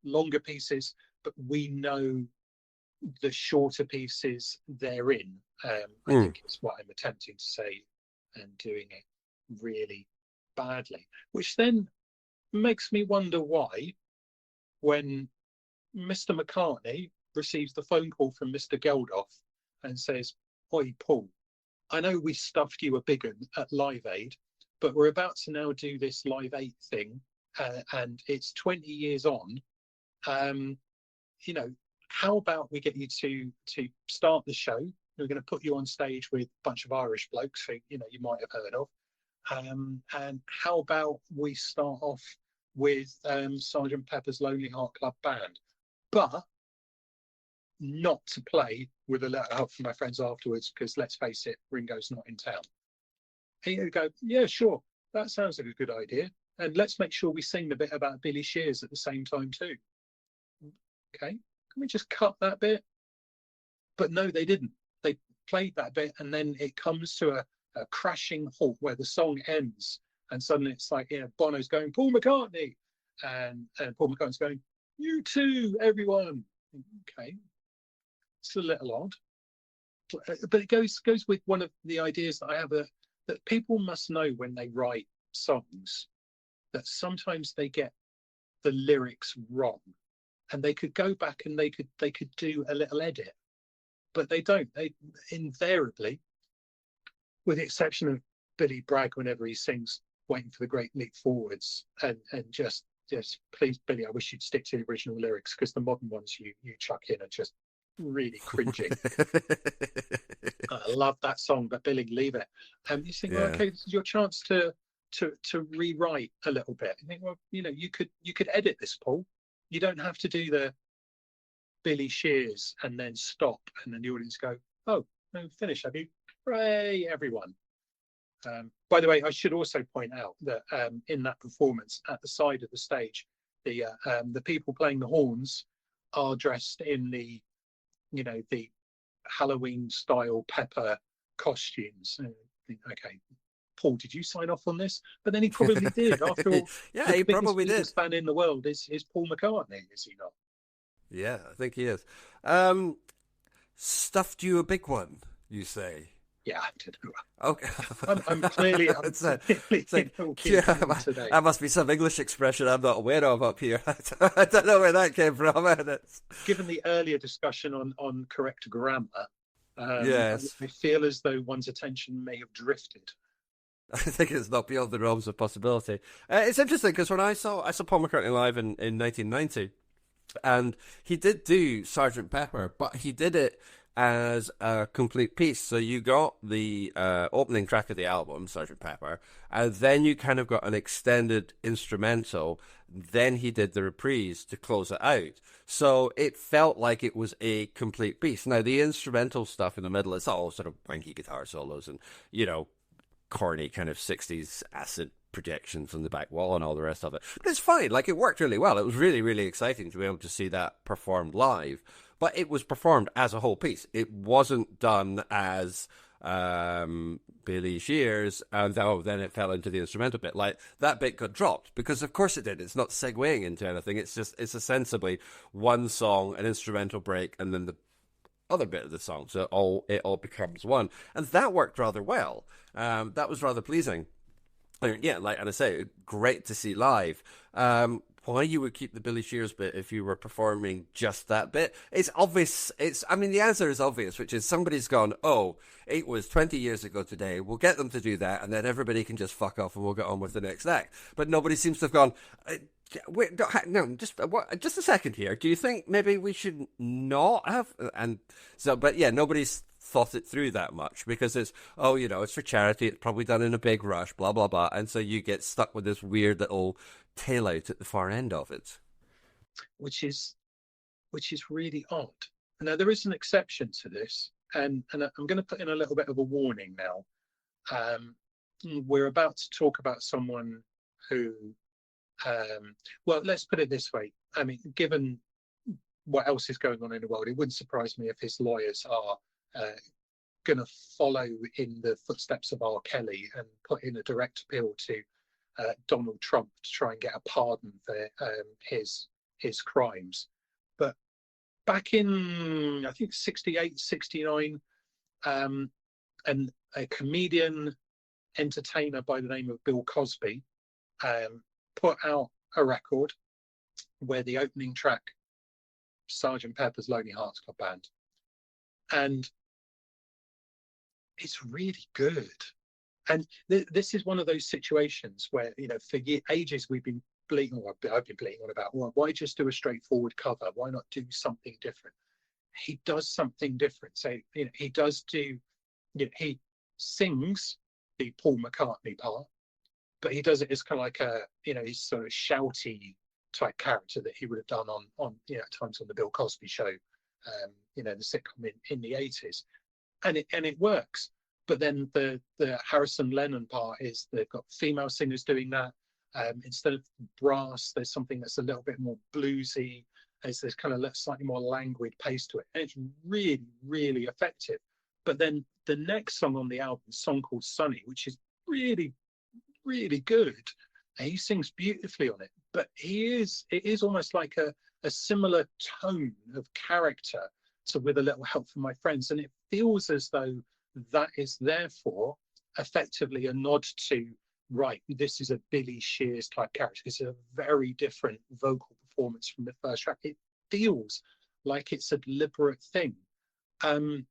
longer pieces, but we know the shorter pieces therein. I think is what I'm attempting to say, and doing it really badly, which then makes me wonder why, when Mr. McCartney receives the phone call from Mr. Geldof and says, "Oi, Paul, I know we stuffed you a big one at Live Aid, but we're about to now do this Live Aid thing, and it's 20 years on. How about we get you to start the show? We're going to put you on stage with a bunch of Irish blokes who you might have heard of, and how about we start off with Sergeant Pepper's Lonely Heart Club Band, but not to play with a letter out from my friends afterwards, because let's face it, Ringo's not in town." And you go, "Yeah, sure, that sounds like a good idea, and let's make sure we sing the bit about Billy Shears at the same time too." Okay, can we just cut that bit? But no, they didn't. They played that bit, and then it comes to a crashing halt where the song ends. And suddenly it's like, Bono's going, "Paul McCartney," and Paul McCartney's going, "You too, everyone." Okay, it's a little odd, but it goes with one of the ideas that I have, that people must know when they write songs that sometimes they get the lyrics wrong, and they could go back and they could do a little edit, but they don't. They invariably, with the exception of Billy Bragg whenever he sings "Waiting for the Great Leap Forwards," and just please, Billy, I wish you'd stick to the original lyrics, because the modern ones you chuck in are just really cringing. I love that song, but Billy, leave it. You think, well, okay, this is your chance to rewrite a little bit. You think, well, you could edit this, Paul. You don't have to do the Billy Shears and then stop, and then the audience go, "Oh, no, finish, have you? Hooray, everyone." By the way, I should also point out that in that performance, at the side of the stage, the people playing the horns are dressed in the Halloween style Pepper costumes. Okay, Paul, did you sign off on this? But then he probably did. After all, yeah, he probably did. The biggest fan in the world is Paul McCartney, is he not? Yeah, I think he is. Stuffed you a big one, you say? Yeah, I did. Okay. I'm clearly today. That must be some English expression I'm not aware of up here. I don't know where that came from. Given the earlier discussion on correct grammar, yes, I feel as though one's attention may have drifted. I think it's not beyond the realms of possibility. It's interesting because when I saw Paul McCartney live in 1990, and he did do Sergeant Pepper, but he did it as a complete piece. So you got the opening track of the album, Sgt. Pepper, and then you kind of got an extended instrumental. Then he did the reprise to close it out. So it felt like it was a complete piece. Now, the instrumental stuff in the middle is all sort of wanky guitar solos and, corny kind of 60s acid projections on the back wall and all the rest of it. But it's fine. Like, it worked really well. It was really, really exciting to be able to see that performed live. But it was performed as a whole piece. It wasn't done as Billy Shears, and then it fell into the instrumental bit. Like, that bit got dropped because of course it did. It's not segueing into anything. It's ostensibly one song, an instrumental break, and then the other bit of the song. So it all becomes one, and that worked rather well. That was rather pleasing. Yeah, and I say, great to see live. Why you would keep the Billy Shears bit if you were performing just that bit? It's obvious. The answer is obvious, which is somebody's gone, oh, it was 20 years ago today. We'll get them to do that, and then everybody can just fuck off and we'll get on with the next act. But nobody seems to have gone, wait, no, just a second here. Do you think maybe we should not have? And so, but yeah, nobody's thought it through that much because it's it's for charity, it's probably done in a big rush, blah blah blah, and so you get stuck with this weird little tail out at the far end of it, which is really odd. Now there is an exception to this, and I'm going to put in a little bit of a warning now. We're about to talk about someone who well, let's put it this way. I mean, given what else is going on in the world, it wouldn't surprise me if his lawyers are going to follow in the footsteps of R. Kelly and put in a direct appeal to Donald Trump to try and get a pardon for his crimes. But back in, I think, 68, 69, and a comedian entertainer by the name of Bill Cosby put out a record where the opening track, Sgt. Pepper's Lonely Hearts Club Band, and it's really good. And this is one of those situations where, for ages we've been bleating, or I've been bleating on about, well, why just do a straightforward cover? Why not do something different? He does something different. So, he does do, he sings the Paul McCartney part, but he does it as kind of like a, he's sort of shouty type character that he would have done on at times on the Bill Cosby show, the sitcom in the 80s. And it works. But then the Harrison Lennon part is they've got female singers doing that. Instead of brass, there's something that's a little bit more bluesy. There's kind of slightly more languid pace to it. And it's really, really effective. But then the next song on the album is a song called Sunny, which is really, really good. And he sings beautifully on it. But it is almost like a similar tone of character to With a Little Help from My Friends. And it feels as though that is therefore effectively a nod to, right, this is a Billy Shears type character. It's a very different vocal performance from the first track. It feels like it's a deliberate thing. And,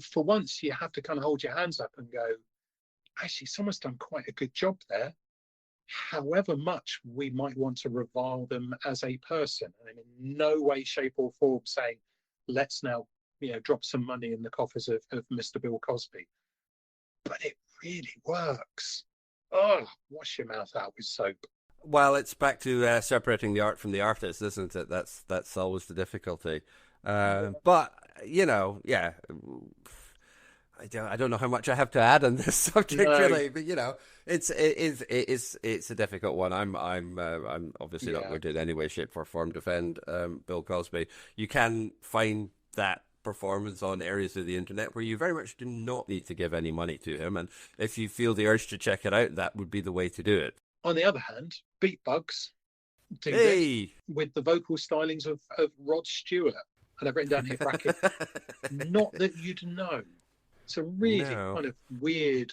for once you have to kind of hold your hands up and go, actually, someone's done quite a good job there. However much we might want to revile them as a person, and in no way, shape or form saying, let's now, drop some money in the coffers of Mr. Bill Cosby. But it really works. Oh, wash your mouth out with soap. Well, it's back to separating the art from the artist, isn't it? That's always the difficulty. But yeah. I don't know how much I have to add on this subject, really, but it's a difficult one. I'm obviously not going to in any way, shape, or form defend Bill Cosby. You can find that performance on areas of the internet where you very much do not need to give any money to him, and if you feel the urge to check it out, that would be the way to do it. On the other hand, Beatbugs do this with the vocal stylings of Rod Stewart, and I've written down here bracket, not that you'd know. It's a really kind of weird.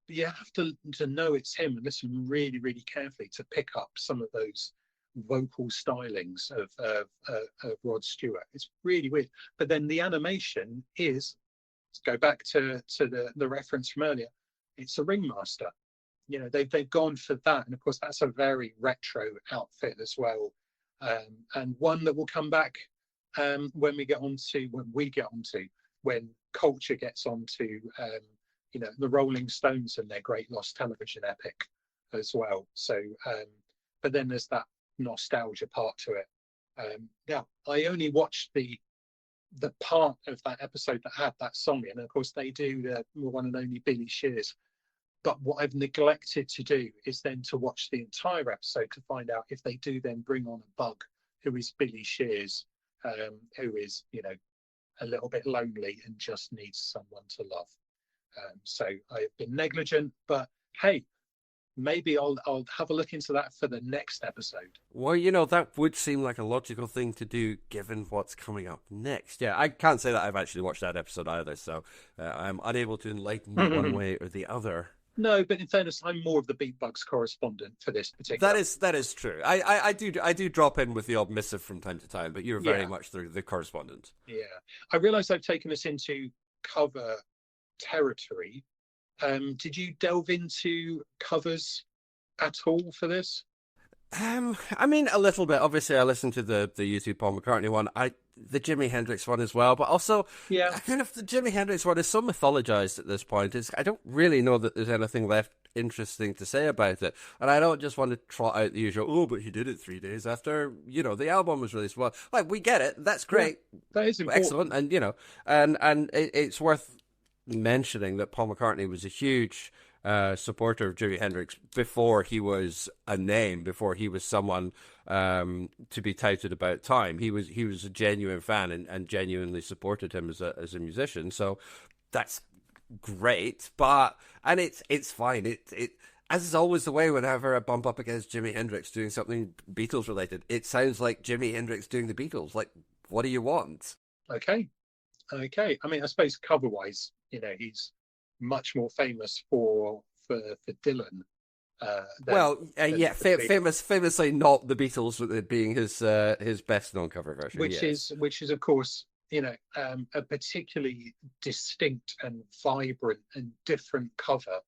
You have to know it's him and listen really, really carefully to pick up some of those vocal stylings of Rod Stewart. It's really weird. But then the animation is, let's go back to the reference from earlier. It's a ringmaster. They've gone for that, and of course that's a very retro outfit as well, and one that will come back when we get onto when culture gets onto the Rolling Stones and their Great Lost Television epic as well. So, but then there's that nostalgia part to it. Now, I only watched the part of that episode that had that song in. And of course, they do the one and only Billy Shears. But what I've neglected to do is then to watch the entire episode to find out if they do then bring on a bug, who is Billy Shears, who is, a little bit lonely and just needs someone to love. So I've been negligent, but hey, maybe I'll have a look into that for the next episode. Well, that would seem like a logical thing to do given what's coming up next. Yeah, I can't say that I've actually watched that episode either, so I'm unable to enlighten you one way or the other. No, but in fairness, I'm more of the Beatbugs correspondent for this particular. That is true. I do drop in with the odd missive from time to time, but you're very much the correspondent. Yeah, I realise I've taken us into cover territory. Did you delve into covers at all for this? I mean, a little bit. Obviously, I listened to the YouTube Paul McCartney one. The Jimi Hendrix one as well, but also, kind of the Jimi Hendrix one is so mythologized at this point. I don't really know that there's anything left interesting to say about it, and I don't just want to trot out the usual. Oh, but he did it 3 days after the album was released. Well, like we get it. That's great. Yeah, that is important. Excellent, and it's worth mentioning that Paul McCartney was a huge supporter of Jimi Hendrix before he was a name, before he was someone to be touted about time. He was a genuine fan and genuinely supported him as a musician. So that's great, and it's fine. It as is always the way whenever I bump up against Jimi Hendrix doing something Beatles related, it sounds like Jimi Hendrix doing the Beatles. Like, what do you want? Okay. I mean, I suppose cover wise, he's much more famous for Dylan. Famously not the Beatles, with it being his best known cover version, which is of course a particularly distinct and vibrant and different cover,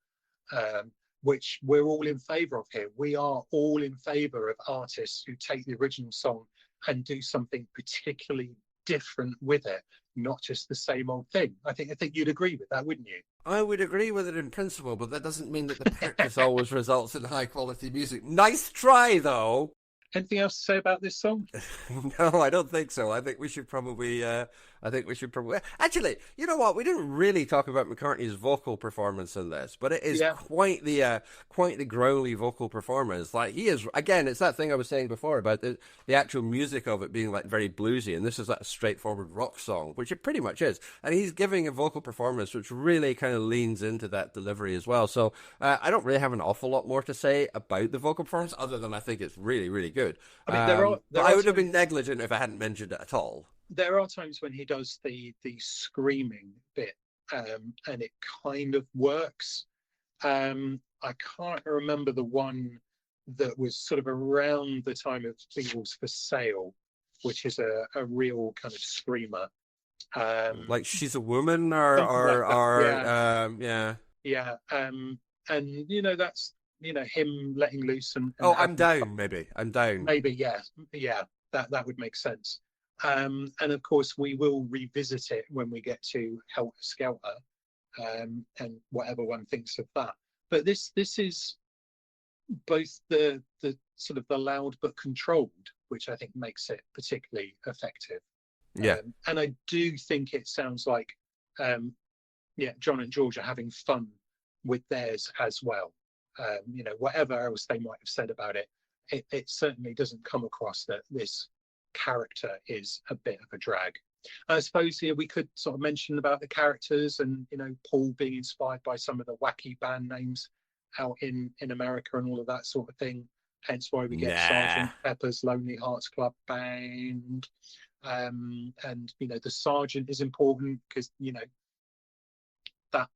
which we're all in favour of here. We are all in favour of artists who take the original song and do something particularly different with it, not just the same old thing. I think you'd agree with that, wouldn't you? I would agree with it in principle, but that doesn't mean that the practice always results in high quality music. Nice try, though. Anything else to say about this song? No, I don't think so. I think we should probably. Actually, you know what? We didn't really talk about McCartney's vocal performance in this, but it is quite the growly vocal performance. Like, he is, again, it's that thing I was saying before about the actual music of it being like very bluesy, and this is like a straightforward rock song, which it pretty much is. And he's giving a vocal performance which really kind of leans into that delivery as well. So I don't really have an awful lot more to say about the vocal performance, other than I think it's really, really good. I mean, I would have been negligent if I hadn't mentioned it at all. There are times when he does the screaming bit, and it kind of works. I can't remember the one that was sort of around the time of Beatles for Sale, which is a real kind of screamer. Like She's a Woman, and that's him letting loose and I'm down. Maybe that would make sense. And of course we will revisit it when we get to Helter Skelter, and whatever one thinks of that. But this is both the sort of the loud but controlled, which I think makes it particularly effective. And I do think it sounds like John and George are having fun with theirs as well. Whatever else they might have said about it, it certainly doesn't come across that this character is a bit of a drag. I suppose we could sort of mention about the characters and Paul being inspired by some of the wacky band names out in America and all of that sort of thing, hence why we get Sgt. Pepper's Lonely Hearts Club Band, and the Sergeant is important because that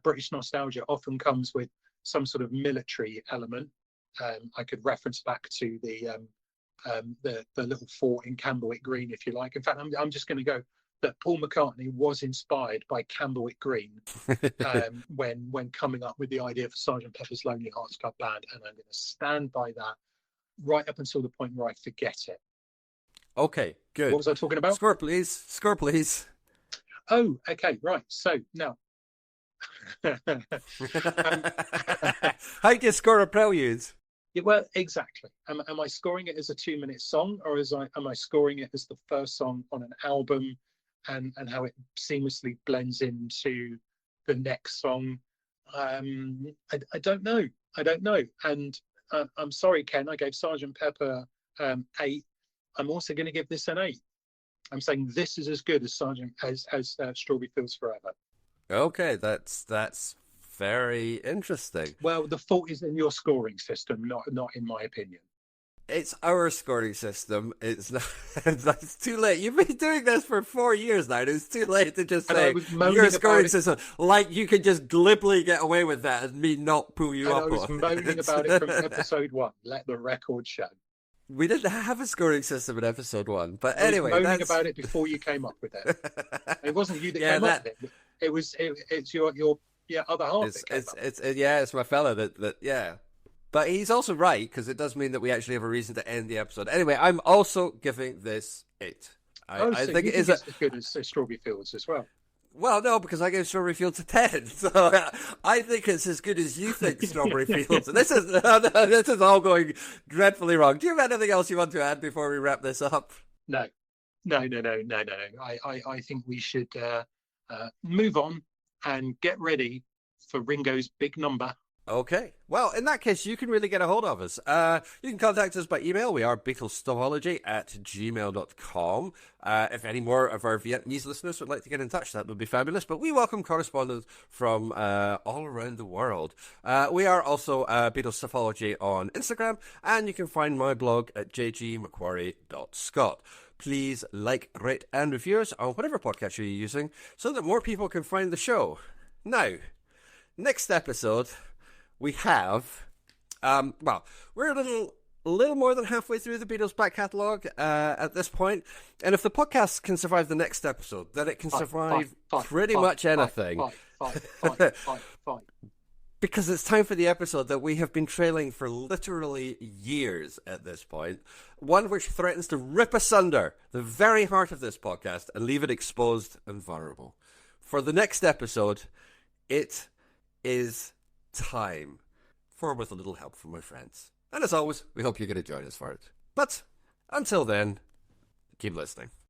British nostalgia often comes with some sort of military element. I could reference back to the little fort in Camberwick Green, if you like. In fact, I'm just going to go that Paul McCartney was inspired by Camberwick Green when coming up with the idea for Sgt. Pepper's Lonely Hearts Club Band, and I'm going to stand by that right up until the point where I forget it. Okay, good. What was I talking about? Score, please. Score, please. Oh, okay, right. So now, um, How do you score a prelude? yeah, well, exactly. Am I scoring it as a 2 minute song, or am I scoring it as the first song on an album, and how it seamlessly blends into the next song? I don't know. I don't know. And I'm sorry, Ken. I gave Sergeant Pepper 8. I'm also going to give this an 8. I'm saying this is as good as Strawberry Fields Forever. Okay, that's very interesting. Well, the fault is in your scoring system, not in my opinion. It's our scoring system. It's not. It's too late. You've been doing this for 4 years now. It's too late to just say your scoring system. Like you could just glibly get away with that and me not pull you up. I was moaning about it from episode 1. Let the record show. We didn't have a scoring system in episode 1, but I anyway, was moaning about it before you came up with it. It wasn't you that came up with it. It's your other half. It's my fella that yeah. But he's also right, because it does mean that we actually have a reason to end the episode. Anyway, I'm also giving this 8. I think it is as good as Strawberry Fields as well. Well, no, because I gave Strawberry Fields a 10. So I think it's as good as you think Strawberry Fields. This is all going dreadfully wrong. Do you have anything else you want to add before we wrap this up? No. I think we should move on and get ready for Ringo's big number. Okay. Well, in that case, you can really get a hold of us. You can contact us by email. We are BeatlesStuffology@gmail.com. If any more of our Vietnamese listeners would like to get in touch, that would be fabulous. But we welcome correspondence from all around the world. We are also Beatles Stuffology on Instagram, and you can find my blog at jgmcquarrie.scot. Please like, rate, and review us on whatever podcast you're using so that more people can find the show. Now, next episode, we have, we're a little more than halfway through the Beatles back catalogue at this point, and if the podcast can survive the next episode, then it can survive pretty much anything. Because it's time for the episode that we have been trailing for literally years at this point, one which threatens to rip asunder the very heart of this podcast and leave it exposed and vulnerable. For the next episode, it is time for with a little help from my friends. And as always, we hope you're going to join us for it. But until then, keep listening.